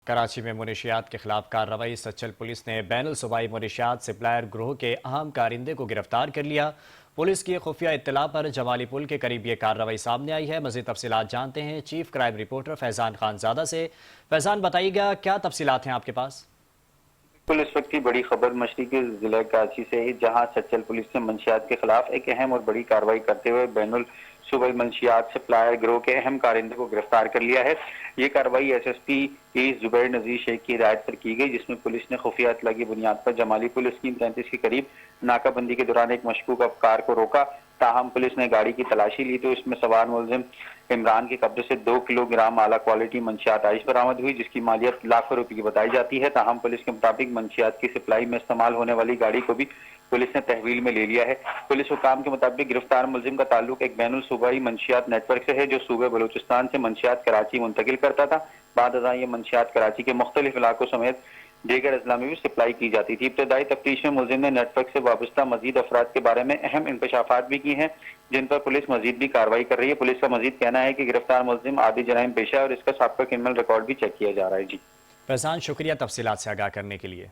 कराची में मुनशियात के खिलाफ कार्रवाई। सचल पुलिस ने बैनुल सूबाई मुनशियात सप्लायर ग्रोह के अहम कारिंदे को गिरफ्तार कर लिया। पुलिस की खुफिया इत्तला पर जमाली पुल के करीब ये कार्रवाई सामने आई है। मज़ीद तफसीलात जानते हैं chief crime reporter Faizan Khanzada से। फैजान, बताइएगा क्या तफसीलात हैं आपके पास? बिल्कुल, इस वक्त की बड़ी खबर मशरकी जिला कराची से है, जहां सचल पुलिस ने मंशियात के खिलाफ एक अहम और बड़ी कार्रवाई करते हुए बैनुल सूबाई मंशियात सप्लायर गिरोह के अहम कारिंदे को गिरफ्तार कर लिया है। ये कार्रवाई SSP जुबैर नजीर शेख की हिदायत पर की गई, जिसमें पुलिस ने खुफिया इत्तला की बुनियाद पर जमाली पुल स्कीम 33 के करीब नाकाबंदी के दौरान एक मशकूक कार को रोका। ताहम पुलिस ने गाड़ी की तलाशी ली तो इसमें सवार मुलजिम इमरान के कब्जे से 2 किलोग्राम आला क्वालिटी मंशियात आइश बरामद हुई, जिसकी मालियत लाखों रुपए की बताई जाती है। ताहम पुलिस के मुताबिक मंशियात की सप्लाई में इस्तेमाल होने वाली गाड़ी को भी पुलिस ने तहवील में ले लिया है। पुलिस हुकाम के मुताबिक गिरफ्तार मुलजिम का ताल्लुक एक बैनुल सूबाई मंशियात नेटवर्क से है, जो सूबे बलूचिस्तान से मंशियात कराची मुंतकिल करता था। बाद अज़ां ये मंशियात कराची के मुख्तलिफ इलाकों समेत दीगर अजला में भी सप्लाई की जाती थी। इब्तदाई तफ्तीश में मुलजिम ने नेटवर्क से वाबस्ता मजीद अफराद के बारे में अहम इंकशाफात भी की हैं, जिन पर पुलिस मजीद भी कार्रवाई कर रही है। पुलिस का मजीद कहना है कि गिरफ्तार मुलजिम आदि जराइम पेशा है और इसका साबका क्रिमिनल रिकॉर्ड भी चेक किया जा रहा है। जी फैजान, शुक्रिया तफसीलात से आगाह करने के लिए।